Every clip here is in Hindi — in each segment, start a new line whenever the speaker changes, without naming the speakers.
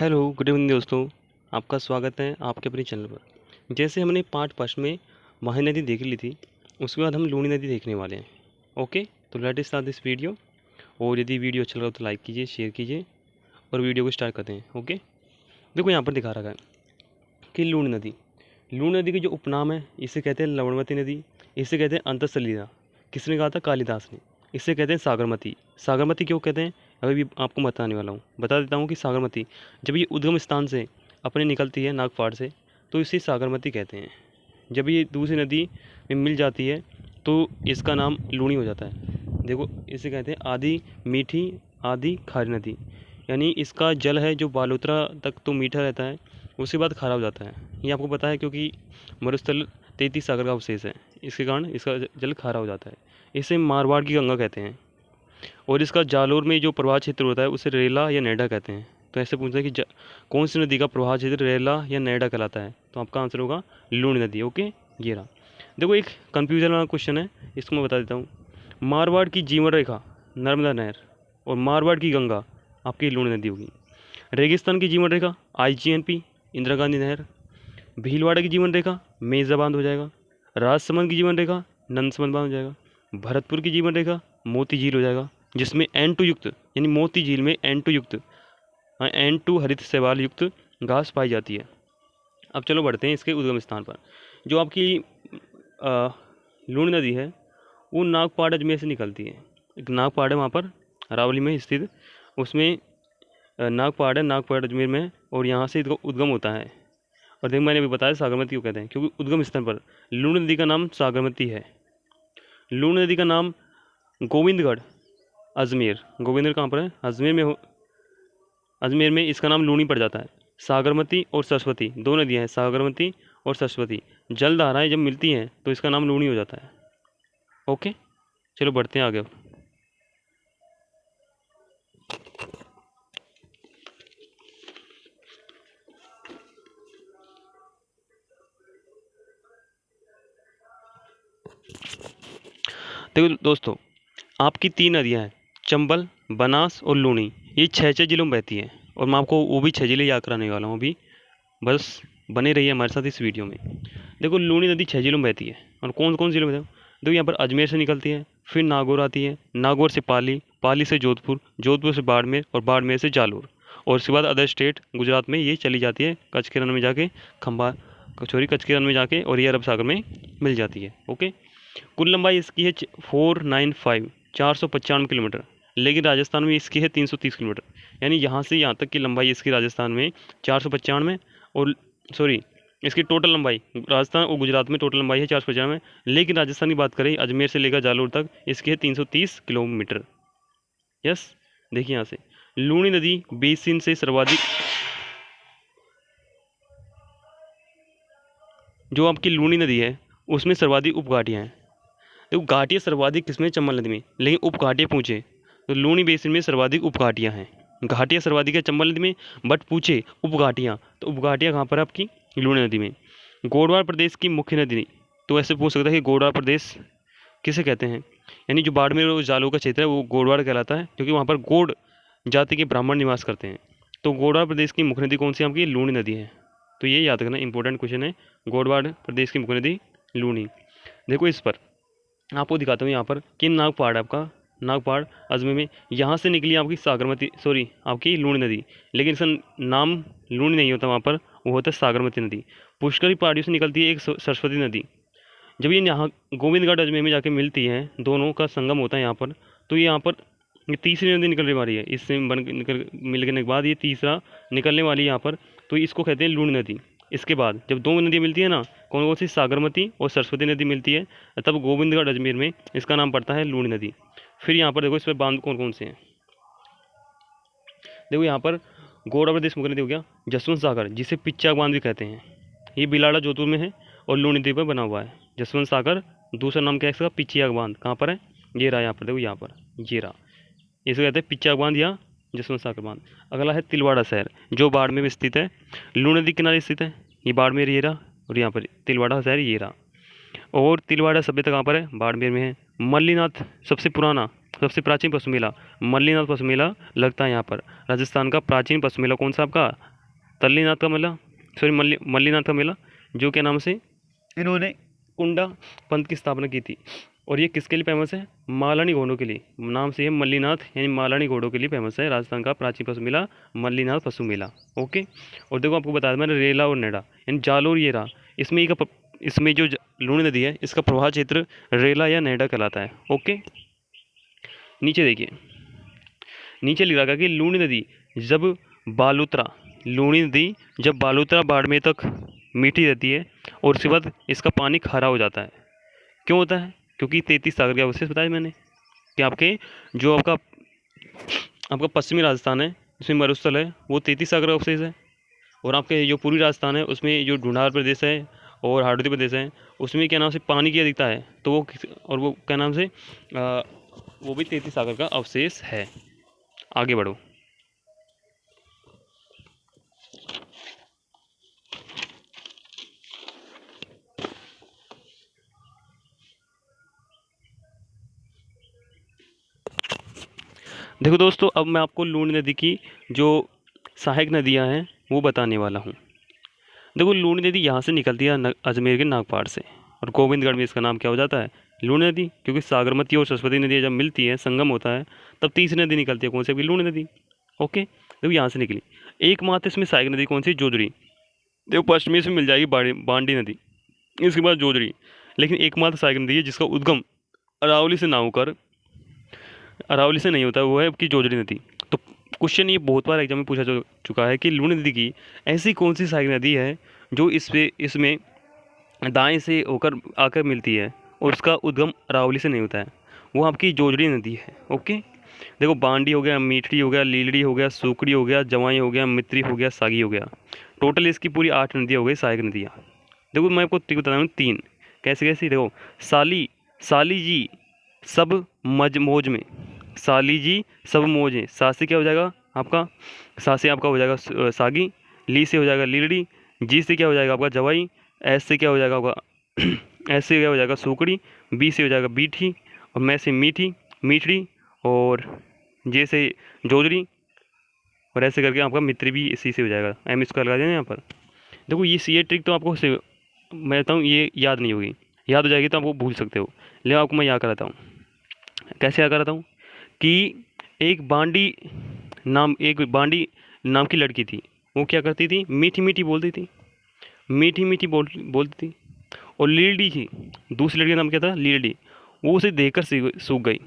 हेलो गुड इवनिंग दोस्तों। आपका स्वागत है आपके अपने चैनल पर। जैसे हमने पार्ट फर्स्ट में माही नदी देख ली थी, उसके बाद हम लूनी नदी देखने वाले हैं। ओके, तो लेट स्टार्ट दिस वीडियो। और यदि वीडियो अच्छा लगा तो लाइक कीजिए, शेयर कीजिए और वीडियो को स्टार्ट करते हैं। ओके, देखो यहाँ पर दिखा रखा है कि लूनी नदी की जो उपनाम है, इसे कहते हैं लवणवती नदी, इसे कहते हैं अंतःसलिला। किसने कहा था? कालिदास ने। इसे कहते हैं सागरमती। सागरमती क्यों कहते हैं अभी भी आपको बताने वाला हूँ। बता देता हूँ कि सागरमती जब ये उद्गम स्थान से अपने निकलती है नागपाड़ से, तो इसे सागरमती कहते हैं। जब ये दूसरी नदी में मिल जाती है तो इसका नाम लूनी हो जाता है। देखो, इसे कहते हैं आधी मीठी आधी खारी नदी। यानी इसका जल है जो बालोतरा तक तो मीठा रहता है, उसके बाद खारा हो जाता है। ये आपको पता है क्योंकि मरुस्थल 33 सागर का अवशेष है, इसके कारण इसका जल खारा हो जाता है। इसे मारवाड़ की गंगा कहते हैं। और इसका जालोर में जो प्रवाह क्षेत्र होता है उसे रेला या नैडा कहते हैं। तो ऐसे पूछता है कि कौन सी नदी का प्रवाह क्षेत्र रेला या नैडा कहलाता है, तो आपका आंसर होगा लूनी नदी। ओके, ये रहा। देखो, एक कन्फ्यूजन वाला क्वेश्चन है, इसको मैं बता देता हूँ। मारवाड़ की जीवन रेखा नर्मदा नहर और मारवाड़ की गंगा आपकी लूनी नदी होगी। रेगिस्तान की जीवन रेखा IGNP इंदिरा गांधी नहर। भीलवाड़ा की जीवन रेखा मेजा बांध हो जाएगा। राजसमंद की जीवन रेखा नंदसमंद बांध हो जाएगा। भरतपुर की जीवन रेखा मोती झील हो जाएगा, जिसमें N2 युक्त, यानी मोती झील में N2 युक्त, N2 हरित शैवाल युक्त घास पाई जाती है। अब चलो बढ़ते हैं इसके उद्गम स्थान पर। जो आपकी लूनी नदी है वो नागपाड़ अजमेर से निकलती है। एक नागपाड़ है वहाँ पर अरावली में स्थित, उसमें नागपाड़ है, नागपाड़ अजमेर में है, और यहाँ से इसका उद्गम होता है। और देखो, मैंने अभी बताया सागरमती क्यों कहते हैं, क्योंकि उद्गम स्थान पर लूनी नदी का नाम सागरमती है। लूनी नदी का नाम गोविंदगढ़ अजमेर, गोविंदगढ़ कहाँ पर है? अजमेर में अजमेर में इसका नाम लूनी पड़ जाता है। सागरमती और सरस्वती दो नदियाँ हैं, सागरमती और सरस्वती। जल धाराएँ जब मिलती हैं तो इसका नाम लूनी हो जाता है। ओके, चलो बढ़ते हैं आगे। देखो दोस्तों, आपकी 3 नदियाँ हैं, चंबल, बनास और लूनी। ये 6 जिलों में बहती है, और मैं आपको वो भी 6 जिले याद कराने वाला हूँ अभी। बस बने रहिए हमारे साथ इस वीडियो में। देखो, लूनी नदी 6 जिलों में बहती है, और कौन कौन जिलों में है? देखो, यहाँ पर अजमेर से निकलती है, फिर नागौर आती है, नागौर से पाली, पाली से जोधपुर, जोधपुर से बाड़मेर और बाड़मेर से जालोर। और उसके बाद अदर स्टेट गुजरात में ये चली जाती है, कच्छ के रण में जाके कच्छ के रण में जाके, और ये अरब सागर में मिल जाती है। ओके, कुल लंबाई इसकी है 495 किलोमीटर, लेकिन राजस्थान में इसकी है 330 किलोमीटर। यानी यहाँ से यहाँ तक की लंबाई इसकी राजस्थान में 495, और सॉरी, इसकी टोटल लंबाई राजस्थान और गुजरात में टोटल लंबाई है 495, लेकिन राजस्थान की बात करें अजमेर से लेकर जालोर तक इसकी है 330 किलोमीटर। यस, देखिए यहाँ से लूनी नदी बेसिन से सर्वाधिक, जो आपकी लूनी नदी है उसमें सर्वाधिक उपघाटियाँ हैं। तो घाटियाँ सर्वाधिक किसमें? चंबल नदी में। लेकिन उपघाटियाँ पूछे तो लूनी बेसिन में सर्वाधिक उपघाटियाँ हैं। घाटियाँ सर्वाधिक है चंबल नदी में, बट पूछे उपघाटियाँ, तो उपघाटियाँ कहाँ पर है? आपकी लूनी नदी में। गोडवार प्रदेश की मुख्य नदी, तो ऐसे पूछ सकता है कि गोडवार प्रदेश किसे कहते हैं? यानी जो बाड़मेर और जालौर का क्षेत्र है वो गोडवार कहलाता है, क्योंकि वहाँ पर गोड जाति के ब्राह्मण निवास करते हैं। तो गोडवार प्रदेश की मुख्य नदी कौन सी? आपकी लूनी नदी है। तो ये याद रखना, इंपॉर्टेंट क्वेश्चन है। गोडवार प्रदेश की मुख्य नदी लूनी। देखो, इस पर आपको दिखाता हूँ यहाँ पर कि नागपाड़, आपका नागपाड़ अजमेर में, यहाँ से निकली आपकी सागरमती, सॉरी आपकी लूनी नदी, लेकिन इसका नाम लूनी नहीं होता वहाँ पर, वो होता है सागरमती नदी। पुष्कर की पहाड़ियों से निकलती है एक सरस्वती नदी। जब ये यहाँ गोविंदगढ़ अजमेर में जाके मिलती है, दोनों का संगम होता है यहाँ पर, तो ये यहाँ पर ये तीसरी नदी निकलने वाली है। इससे मिलने के बाद ये तीसरा निकलने वाली है यहाँ पर, तो इसको कहते हैं लूनी नदी। इसके बाद जब दो नदियाँ मिलती है ना, कौन कौन सी? सागरमती और सरस्वती नदी मिलती है, तब गोविंदगढ़ अजमेर में इसका नाम पड़ता है लूनी नदी। फिर यहाँ पर देखो, इस पर बांध कौन कौन से हैं। देखो, यहाँ पर गोडा प्रदेश मुख्य नदी हो गया जसवंत सागर, जिसे पिच्चाक बांध भी कहते हैं। ये बिलाड़ा जोधपुर में है और लूनी नदी पर बना हुआ है जसवंत सागर। दूसरा नाम क्या है इसका? पिच्चियाक बांध। कहाँ पर है? ये रहा यहाँ पर, देखो यहाँ पर, ये रहा। इसे कहते हैं पिच्चाक बांध या जसवंत सागर बांध। अगला है तिलवाड़ा शहर, जो बाड़मेर में स्थित है, लूनी नदी किनारे स्थित है। ये बाड़मेर ये रहा, और यहाँ पर तिलवाड़ा शहर ये रहा। और तिलवाड़ा सभ्यता कहाँ पर है? बाड़मेर में है। मल्लीनाथ सबसे पुराना, सबसे प्राचीन पशु मेला मल्लीनाथ पशु मेला लगता है यहाँ पर। राजस्थान का प्राचीन पशु मेला कौन सा आपका? तल्लीनाथ का मेला, सॉरी मल्लीनाथ का मेला, जो के नाम से इन्होंने कुंडा पंथ की स्थापना की थी। और ये किसके लिए फेमस है? मालानी घोड़ों के लिए, नाम से ये मल्लीनाथ यानी मालानी घोड़ों के लिए फेमस है। राजस्थान का प्राचीन पशु मेला मल्लीनाथ पशु मेला। ओके। और देखो आपको बताया मैंने रेला और नेडा यानी जालोर ये रहा, इसमें जो लूणी नदी है इसका प्रवाह क्षेत्र रेला या नेडा कहलाता है। ओके। नीचे देखिए, नीचे लिखा गया कि लूणी नदी जब बालोतरा बाड़मेर तक मीठी रहती है और उसके बाद इसका पानी खारा हो जाता है। क्यों होता है? क्योंकि 33 सागर के अवशेष बताया मैंने कि आपका पश्चिमी राजस्थान है, इसमें मरुस्थल है, वो 33 सागर का अवशेष है। और आपके जो पूर्वी राजस्थान है उसमें जो ढूंढार प्रदेश है और हाड़ौती प्रदेश है, उसमें क्या नाम से पानी की अधिकता है, तो वो क्या नाम से वो भी 33 सागर का अवशेष है। आगे बढ़ो। देखो दोस्तों, अब मैं आपको लूणी नदी की जो सहायक नदियां हैं वो बताने वाला हूँ। देखो, लूणी नदी यहाँ से निकलती है अजमेर के नागपाड़ से, और गोविंदगढ़ में इसका नाम क्या हो जाता है? लूणी नदी। क्योंकि सागरमती और सरस्वती नदी जब मिलती है, संगम होता है, तब तीसरी नदी निकलती है। कौन सी? लूणी नदी। ओके। देखो यहाँ से निकली। एकमात्र इसमें सहायक नदी कौन सी? जोजड़ी। देखो पश्चिमी से मिल जाएगी बांडी नदी, इसके बाद जोजड़ी। लेकिन एकमात्र सहायक नदी है जिसका उद्गम अरावली से नहीं होता, वो है आपकी जोजड़ी नदी। तो क्वेश्चन ये बहुत बार एग्जाम में पूछा चुका है कि लूणी नदी की ऐसी कौन सी सहायक नदी है जो इसमें दाएं से होकर आकर मिलती है और उसका उद्गम अरावली से नहीं होता है? वो आपकी जोजड़ी नदी है। ओके। देखो, बांडी हो गया, मीठड़ी हो गया, लीलड़ी हो गया, सूकड़ी हो गया, जवाई हो गया, मित्री हो गया, सागी हो गया। टोटल इसकी पूरी 8 नदियाँ हो गई, सहायक नदियाँ। देखो मैं आपको बता रहा हूँ 3 कैसे कैसे। देखो, साली जी सब मौज में, साली जी सब मौज में। सा से क्या हो जाएगा आपका? सा से आपका हो जाएगा सागी, ली से हो जाएगा लीलड़ी, जी से क्या हो जाएगा आपका? जवाई, एस से क्या हो जाएगा आपका? एस से क्या हो जाएगा? सूकड़ी, बी से हो जाएगा बीठी, और मैं से मीठड़ी, और जे से जोजड़ी, और ऐसे करके आपका मित्री भी इसी से हो जाएगा। एम इसका लगा देना यहाँ पर। देखो ये ट्रिक तो आपको मैं बताऊँ ये याद नहीं होगी, याद हो जाएगी तो आपको भूल सकते हो, लेकिन आपको मैं याद कराता हूँ। कैसे याद कराता हूँ कि एक बांडी नाम की लड़की थी। वो क्या करती थी? मीठी मीठी बोलती थी, बोलती थी। और लीलड़ी थी, दूसरी लड़की का नाम क्या था? लीलड़ी। वो उसे देखकर सूख गई।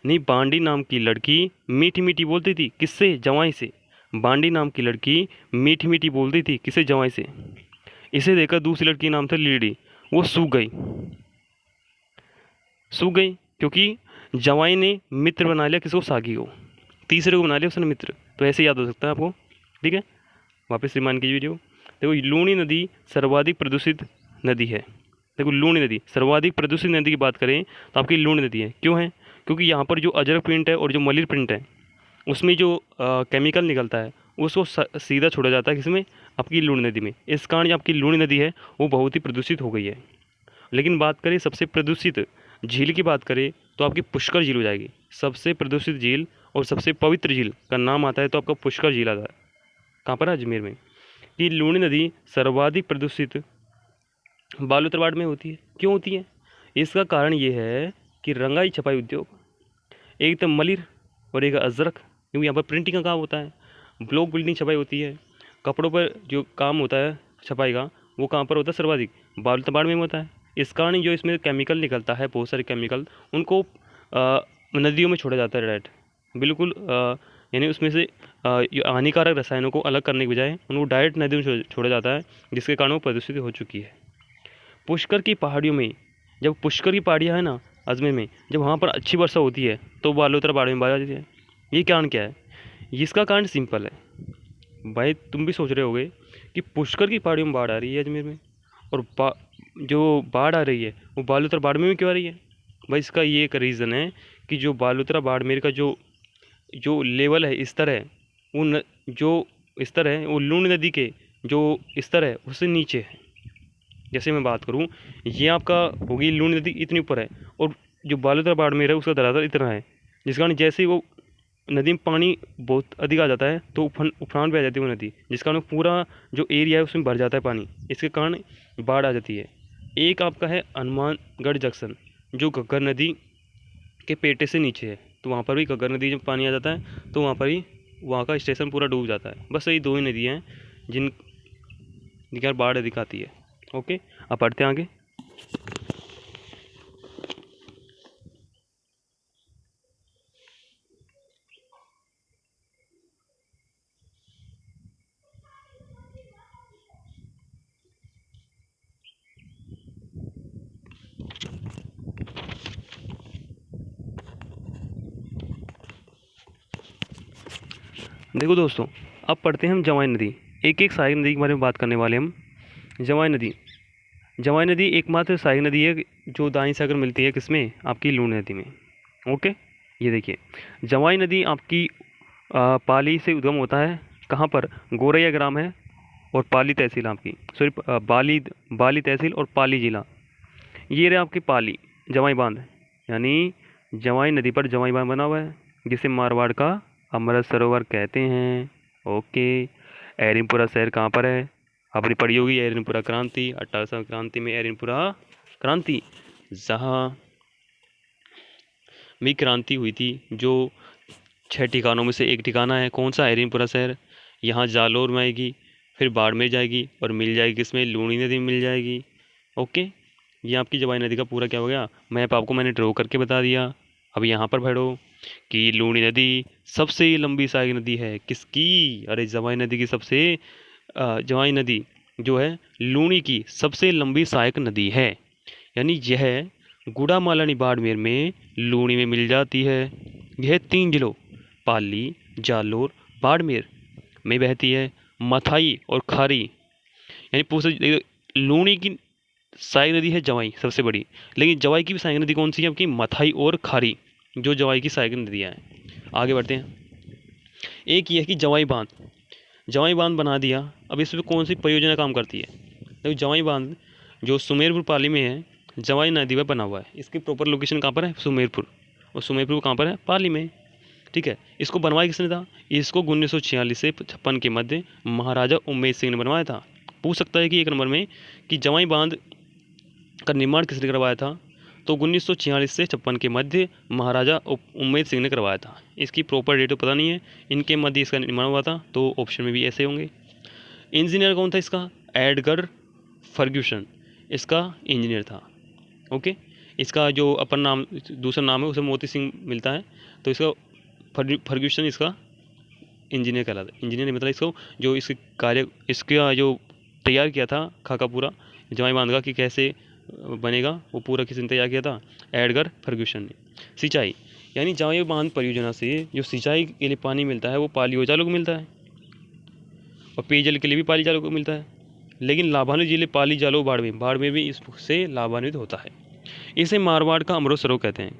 नहीं, बांडी नाम की लड़की मीठी मीठी बोलती थी, किससे? जवाई से। बांडी नाम की लड़की मीठी मीठी बोलती थी, किससे? जवाई से। इसे देखकर दूसरी लड़की नाम था लीलड़ी, वो सूख गई क्योंकि जवाई ने मित्र बना लिया किसको? सागी को। तीसरे को बना लिया उसने मित्र। तो ऐसे याद हो सकता है आपको। ठीक है, वापस रिमाइंड कीजिए वीडियो। देखो, लूणी नदी सर्वाधिक प्रदूषित नदी है। देखो, लूणी नदी सर्वाधिक प्रदूषित नदी की बात करें तो आपकी लूणी नदी है। क्यों है? क्योंकि यहाँ पर जो अजरक प्रिंट है और जो मलिर प्रिंट है उसमें जो केमिकल निकलता है उसको सीधा छोड़ा जाता है किसमें? आपकी लूणी नदी में। इस कारण आपकी लूणी नदी है वो बहुत ही प्रदूषित हो गई है। लेकिन बात करें सबसे प्रदूषित झील की बात करें तो आपकी पुष्कर झील हो जाएगी। सबसे प्रदूषित झील और सबसे पवित्र झील का नाम आता है तो आपका पुष्कर झील आता है। कहाँ पर? अजमेर में। कि लूणी नदी सर्वाधिक प्रदूषित बालूतरबाड़ में होती है। क्यों होती है? इसका कारण ये है कि रंगाई छपाई उद्योग, एक तो मलिर और एक अजरक, क्योंकि यहाँ पर प्रिंटिंग का काम होता है, ब्लॉक बिल्डिंग छपाई होती है, कपड़ों पर जो काम होता है छपाई का वो कहाँ पर होता है? सर्वाधिक बालूतरबाड़ में होता है। इस कारण जो इसमें केमिकल निकलता है, बहुत सारे केमिकल, उनको नदियों में छोड़ा जाता है डायरेक्ट, बिल्कुल। यानी उसमें से हानिकारक रसायनों को अलग करने के बजाय उनको डायरेक्ट नदियों में छोड़ा जाता है, जिसके कारण वो प्रदूषित हो चुकी है। पुष्कर की पहाड़ियों में, जब पुष्कर की पहाड़ियाँ है ना अजमेर में, जब वहाँ पर अच्छी वर्षा होती है तो बालोतरा बाड़ में बाढ़ आ जाती है। ये कारण क्या है? इसका कारण सिंपल है भाई, तुम भी सोच रहे होगे कि पुष्कर की पहाड़ियों में बाढ़ आ रही है अजमेर में, और जो बाढ़ आ रही है वो बालोतरा बाड़मेर में क्यों आ रही है? भाई इसका ये एक रीज़न है कि जो बालोतरा बाड़मेर का जो लेवल है, स्तर है, जो स्तर है वो लूणी नदी के जो स्तर है उससे नीचे है। जैसे मैं बात करूं, ये आपका होगी लूणी नदी इतनी ऊपर है और जो बालोतरा बाड़मेर है उसका दरातर इतना है, जिस कारण जैसे ही वो नदी में पानी बहुत अधिक आ जाता है तो उफान पे आ जाती है वो नदी, जिस कारण पूरा जो एरिया है उसमें भर जाता है पानी, इसके कारण बाढ़ आ जाती है। एक आपका है हनुमानगढ़ जंक्शन, जो घग्गर नदी के पेटे से नीचे है, तो वहाँ पर भी घग्गर नदी जब पानी आ जाता है तो वहाँ पर ही वहाँ का स्टेशन पूरा डूब जाता है। बस यही 2 ही नदियाँ हैं जिनकी बाढ़ अधिक आती है। ओके, अब पढ़ते हैं आगे। देखो दोस्तों, अब पढ़ते हैं हम जवाई नदी। एक एक सहायक नदी के बारे में बात करने वाले हम। जवाई नदी, जवाई नदी एकमात्र सहायक नदी है जो दाएं से अगर मिलती है किसमें, आपकी लूणी नदी में। ओके, ये देखिए, जवाई नदी आपकी पाली से उद्गम होता है। कहाँ पर, गोरैया ग्राम है और पाली तहसील आपकी, सॉरी बाली तहसील और पाली जिला। ये रहे आपकी पाली जवाई बांध, यानी जवाई नदी पर जवाई बांध बना हुआ है, जिसे मारवाड़ का अमृत सरोवर कहते हैं। ओके, एरिनपुरा शहर कहाँ पर है, आपने पढ़ी होगी एरिनपुरा क्रांति, 18वीं क्रांति में एरिनपुरा क्रांति, जहाँ भी क्रांति हुई थी, जो 6 ठिकानों में से एक ठिकाना है। कौन सा, एरिनपुरा शहर। यहाँ जालोर में आएगी, फिर बाड़मेर जाएगी और मिल जाएगी किसमें, लूणी नदी में मिल जाएगी। ओके, ये आपकी जवाई नदी का पूरा क्या हो गया, मैप आपको मैंने ड्रॉ करके बता दिया। अब यहाँ पर पढ़ो कि लूणी नदी सबसे लंबी सहायक नदी है किसकी, अरे जवाई नदी की सबसे जवाई नदी जो है लूणी की सबसे लंबी सहायक नदी है, यानी यह गुड़ामालानी बाड़मेर में लूणी में मिल जाती है। यह 3 जिलों पाली, जालोर, बाड़मेर में बहती है। मथाई और खारी, यानी पूछ लूणी की सहायक नदी है जवाई सबसे बड़ी, लेकिन जवाई की भी सहायक नदी कौन सी है आपकी, मथाई और खारी, जो जवाई की सहायक नदियाँ हैं। आगे बढ़ते हैं। एक ये है कि जवाई बांध, जवाई बांध बना दिया। अब इसमें कौन सी परियोजना काम करती है, तो जवाई बांध जो सुमेरपुर पाली में है, जवाई नदी पर बना हुआ है। इसकी प्रॉपर लोकेशन कहाँ पर है, सुमेरपुर, और सुमेरपुर कहाँ पर है, पाली में। ठीक है, इसको बनवाया किसने था, इसको 1946 से 56 के मध्य महाराजा उम्मेद सिंह ने बनवाया था। पूछ सकता है कि 1 नंबर में कि जवाई बांध का निर्माण किसने करवाया था, तो 1946 से 56 के मध्य महाराजा उम्मेद सिंह ने करवाया था। इसकी प्रॉपर डेट तो पता नहीं है, इनके मध्य इसका निर्माण हुआ था, तो ऑप्शन में भी ऐसे होंगे। इंजीनियर कौन था इसका, एडगर फर्ग्यूसन इसका इंजीनियर था। ओके, इसका जो अपन नाम दूसरा नाम है उसे मोती सिंह मिलता है, तो इसका फर्ग्यूसन इसका इंजीनियर कहलाता है। इंजीनियर मतलब इसको जो इसके कार्य, इसका जो तैयार किया था खाका पूरा जवाई बांध का कि कैसे बनेगा, वो पूरा किसने तैयार किया था, एडगर फर्ग्यूसन ने। सिंचाई, यानी जवाई बांध परियोजना से जो सिंचाई के लिए पानी मिलता है वो पाली और जालोर को मिलता है, और पेयजल के लिए भी पाली जालोर को मिलता है। लेकिन लाभान्वित जिले पाली, जालोर, बाड़मेर भी इससे लाभान्वित होता है। इसे मारवाड़ का अमृत सरोवर कहते हैं।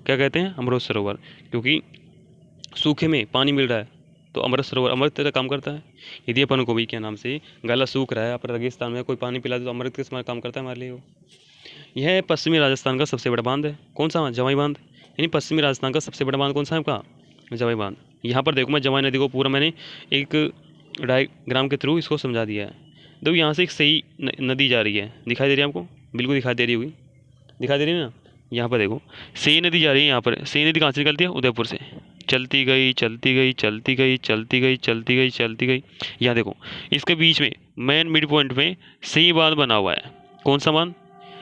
क्या कहते हैं, अमृत सरोवर, क्योंकि सूखे में पानी मिल रहा है तो अमृत सरोवर अमृत तरह काम करता है। यदि अपन को भी क्या नाम से गला सूख रहा है, अपन रेगिस्तान में कोई पानी पिला दे तो अमृत किस काम करता है हमारे लिए वो। यह पश्चिमी राजस्थान का सबसे बड़ा बांध है। कौन सा, जवाई बांध, यानी पश्चिमी राजस्थान का सबसे बड़ा बांध कौन सा है आपका, जवाई बांध। यहाँ पर देखो मैं जवाई नदी को पूरा मैंने एक डायग्राम के थ्रू इसको समझा दिया है। देखो यहाँ से एक सही नदी जा रही है, दिखाई दे रही है आपको, बिल्कुल दिखाई दे रही होगी, दिखाई दे रही है ना। यहाँ पर देखो सही नदी जा रही है, यहाँ पर सही नदी कहाँ से निकलती है, उदयपुर से, चलती गई चलती गई चलती गई चलती गई चलती गई चलती गई। यहाँ देखो इसके बीच में मेन मिड पॉइंट में सही बांध बना हुआ है। कौन सा बांध,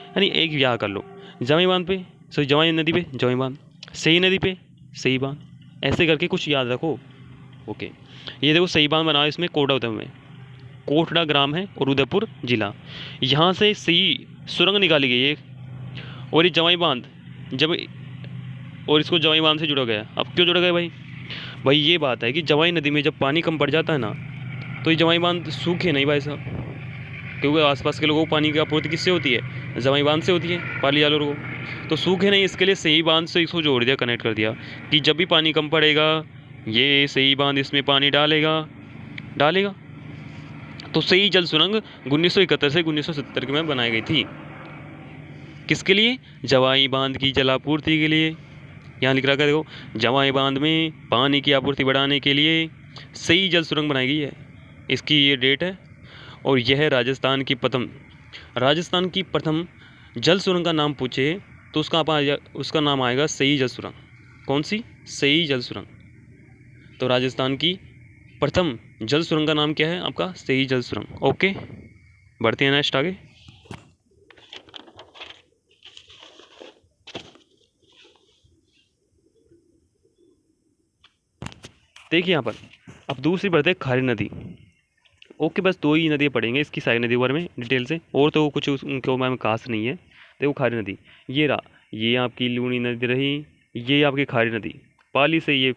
यानी एक याद कर लो, जवाई बांध पे सॉरी जवाई नदी पे जवाई बांध, सही नदी पे सही बांध, ऐसे करके कुछ याद रखो। ओके, ये देखो सही बांध बना है इसमें कोटा उदयपुर में, कोटड़ा ग्राम है और उदयपुर जिला। यहाँ से सही सुरंग निकाली गई है, और ये जवाई बांध जब, और इसको जवाई बांध से जुड़ा गया। अब क्यों जुड़ा गया भाई ये बात है कि जवाई नदी में जब पानी कम पड़ जाता है ना, तो ये जवाई बांध सूखे नहीं भाई साहब, क्योंकि आसपास के लोगों को पानी की आपूर्ति किससे होती है, जवाई बांध से होती है, पाली जालोर को, तो सूखे नहीं, इसके लिए सही बांध से इसको जोड़ दिया, कनेक्ट कर दिया कि जब भी पानी कम पड़ेगा ये सही बांध इसमें पानी डालेगा। तो सही जल सुरंग 1971 से 1970 के में बनाई गई थी, किसके लिए, जवाई बांध की जलापूर्ति के लिए। यहाँ लिख रखा है देखो, जवाई बांध में पानी की आपूर्ति बढ़ाने के लिए सही जल सुरंग बनाई गई है। इसकी ये डेट है और यह है राजस्थान की प्रथम जल सुरंग का नाम पूछे तो उसका नाम आएगा सई जल सुरंग। कौन सी? सई जल सुरंग। तो राजस्थान की प्रथम जल सुरंग का नाम क्या है आपका? सई जल सुरंग। ओके, बढ़ते हैं नेक्स्ट आगे। देखिए यहाँ पर अब दूसरी बढ़ते हैं खारी नदी। ओके, बस 2 ही नदियाँ पढ़ेंगे इसकी सारी नदी बारे में डिटेल से, और तो कुछ उनके बारे में खास नहीं है। देखो खारी नदी, ये आपकी लूनी नदी रही, ये आपकी खारी नदी। पाली से ये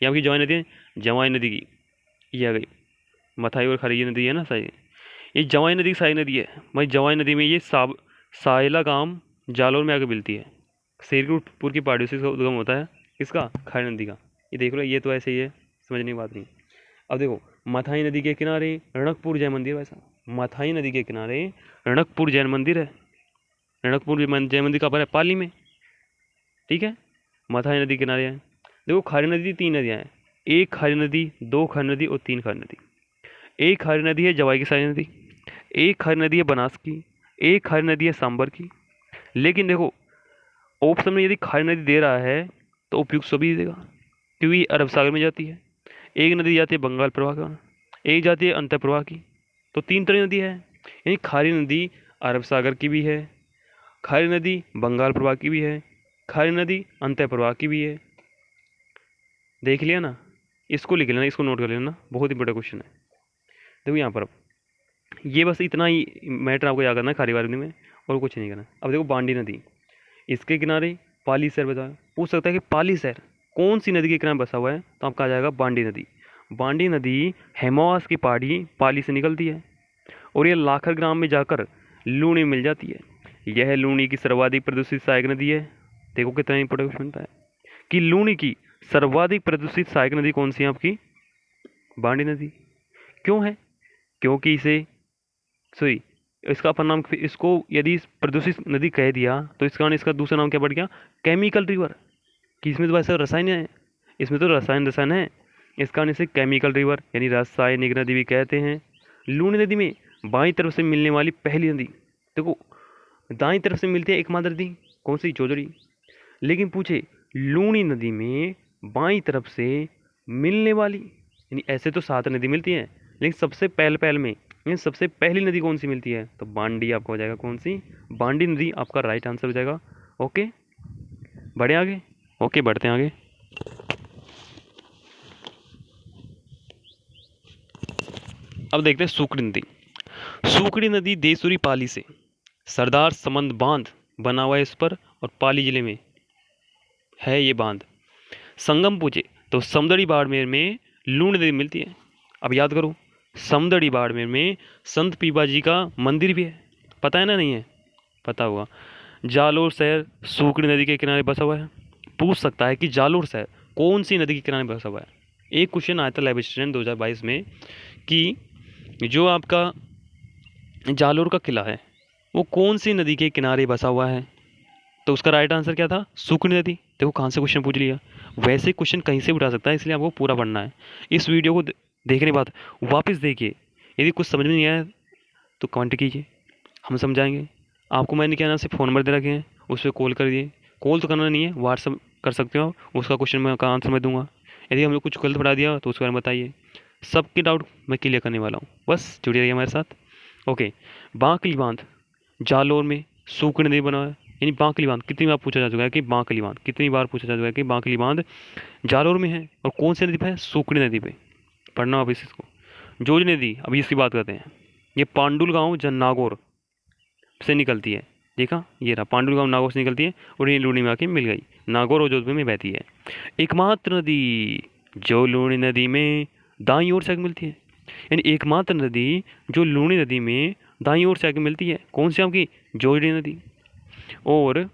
आपकी जवाई नदी है, जवाई नदी की ये आ गई मथाई और खारी, ये नदी है ना सारी, ये जवाई नदी की सारी नदी है भाई। जवाई नदी में ये सायला गांव जालौर में आके मिलती है। शेरपुर की पहाड़ियों से इसका उद्गम होता है, इसका खारी नदी का। ये देख लो, ये तो ऐसे ही है, समझने की बात नहीं। अब देखो मथाई नदी के किनारे रणकपुर जैन मंदिर, वैसा मथाई नदी के किनारे रणकपुर जैन मंदिर है। रणकपुर जैन मंदिर कहाँ पर है? पाली में, ठीक है, मथाई नदी किनारे है। देखो खारी नदी 3 नदियाँ हैं, 1 खारी नदी, 2 खारी नदी और 3 खारी नदी। 1 खारी नदी है जवाई की सारी नदी, 1 खारी नदी है बनास की, 1 खारी नदी है सांबर की। लेकिन देखो ऑप्शन में यदि खारी नदी दे रहा है तो उपयुक्त सभी देगा, क्योंकि अरब सागर में जाती है। एक नदी जाती है बंगाल प्रवाह का, एक जाती है अंतर प्रवाह की, तो 3 तरह नदी है। यानी खारी नदी अरब सागर की भी है, खारी नदी बंगाल प्रवाह की भी है, खारी नदी अंतर प्रवाह की भी है। देख लिया ना, इसको लिख लेना, इसको नोट कर लेना, बहुत इंपॉर्टेंट क्वेश्चन है। देखो यहाँ पर ये बस इतना ही मैटर आपको याद करना है खारी नदी में, और कुछ नहीं करना। अब देखो बांडी नदी, इसके किनारे पाली शहर बसा है। पूछ सकता है कि पाली शहर कौन सी नदी के किनारे बसा हुआ है, तो आपका आ जाएगा बांडी नदी। बांडी नदी हेमावास की पहाड़ी पाली से निकलती है और ये लाखर ग्राम में जाकर लूणी मिल जाती है। यह लूणी की सर्वाधिक प्रदूषित सहायक नदी है। देखो कितना इंपॉर्टेंट क्वेश्चन बनता है कि लूणी की सर्वाधिक प्रदूषित सहायक नदी कौन सी है आपकी? बांडी नदी। क्यों है? क्योंकि इसका अपन नाम, इसको यदि प्रदूषित नदी कह दिया तो इसका इसका दूसरा नाम क्या बढ़ गया? Chemical river. कि इसमें तो वैसे रसायन है, इसमें तो रसायन है, इस कारण इसे केमिकल रिवर यानी रासायनिक नदी भी कहते हैं। लूणी नदी में बाईं तरफ से मिलने वाली पहली नदी, देखो दाईं तरफ से मिलती है एकमात्र नदी, कौन सी? जोजड़ी। लेकिन पूछे लूणी नदी में बाईं तरफ से मिलने वाली, यानी ऐसे तो 7 नदी मिलती हैं, लेकिन सबसे पहल में सबसे पहली नदी कौन सी मिलती है? तो बांडी आपका हो जाएगा। कौन सी? बांडी नदी आपका राइट आंसर हो जाएगा। ओके, बढ़े आगे। ओके, बढ़ते हैं आगे। अब देखते हैं सूकड़ी नदी। सूकड़ी नदी देसूरी पाली से सरदार समंद बांध बना हुआ है इस पर, और पाली जिले में है ये बांध। संगम पूछे तो समदड़ी बाड़मेर में लूणी नदी मिलती है। अब याद करो, समदड़ी बाड़मेर में संत पीपा जी का मंदिर भी है, पता है ना? नहीं है? पता होगा। जालोर शहर सूकड़ी नदी के किनारे बसा हुआ है। पूछ सकता है कि जालोर शहर कौन सी नदी के किनारे बसा हुआ है। एक क्वेश्चन आया था लाइव स्टूडेंट 2022 में कि जो आपका जालोर का किला है वो कौन सी नदी के किनारे बसा हुआ है, तो उसका राइट आंसर क्या था? सूकड़ी नदी। देखो कहाँ से क्वेश्चन पूछ लिया। वैसे क्वेश्चन कहीं से उठा सकता है, इसलिए आपको पूरा पढ़ना है। इस वीडियो को देखने के बाद वापस देखिए, यदि कुछ समझ में नहीं आया तो कमेंट कीजिए, हम समझाएंगे आपको। मैंने क्या नाम से फ़ोन नंबर दे रखे हैं, उस पर कॉल कर दिए। कॉल तो करना नहीं है, व्हाट्सअप कर सकते हो, उसका क्वेश्चन मैं का आंसर मैं दूंगा। यदि हमने कुछ गलत पढ़ा दिया तो उसके बारे में बताइए। सबके डाउट मैं क्लियर करने वाला हूँ, बस जुड़े रहिए हमारे साथ। ओके, बांकली बांध जालोर में सूकड़ी नदी बना है, यानी बांकली बांध कितनी बार पूछा जा चुका है कि बांकली बांध कितनी बार पूछा जा चुका है कि बांकली बांध जालोर में है, और कौन सी नदी पे है? सूकड़ी नदी पे। पढ़ना वापस इसको। जोज नदी, अभी इसकी बात करते हैं। ये पांडुल गाँव जन नागौर से निकलती है। देखा, ये रहा पांडुल गाँव नागौर से निकलती है और ये लूणी में आके मिल गई। नागौर और जोधपुर में बहती है। एकमात्र नदी जो लूणी नदी में दाईं ओर से आके मिलती है, यानी एकमात्र नदी जो लूणी नदी में दाईं ओर से आके मिलती है, कौन सी आपकी? जोजड़ी नदी। और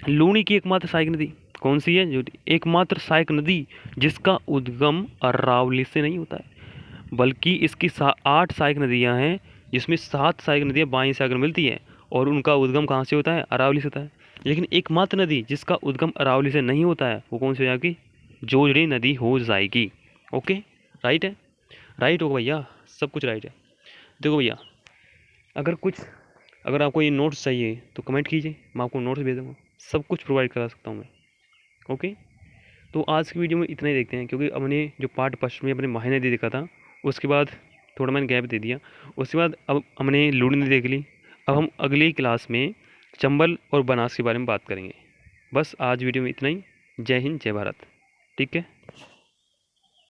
लूणी की एकमात्र सहायक नदी कौन सी है? जो एकमात्र सहायक नदी जिसका उद्गम अरावली से नहीं होता है, बल्कि इसकी 8 सहायक नदियां हैं, जिसमें 7 सहायक नदियां बाईं से आकर मिलती है, और उनका उद्गम कहाँ से होता है? अरावली से होता है। लेकिन एकमात्र नदी जिसका उद्गम अरावली से नहीं होता है वो कौन सी हो जाएगी? जोजड़ी नदी हो जाएगी। ओके, राइट है, राइट होगा भैया, सब कुछ राइट है। देखो भैया, अगर आपको ये नोट्स चाहिए तो कमेंट कीजिए, मैं आपको नोट्स भेज दूँगा, सब कुछ प्रोवाइड करा सकता हूँ मैं। ओके, तो आज की वीडियो में इतना ही देखते हैं, क्योंकि हमने जो पार्ट फर्स्ट में अपने महानदी देखा था, उसके बाद थोड़ा मैंने गैप दे दिया, उसके बाद अब हमने लूणी नदी देख ली। अब हम अगली क्लास में चंबल और बनास के बारे में बात करेंगे। बस आज वीडियो में इतना ही। जय हिंद, जय भारत। ठीक है।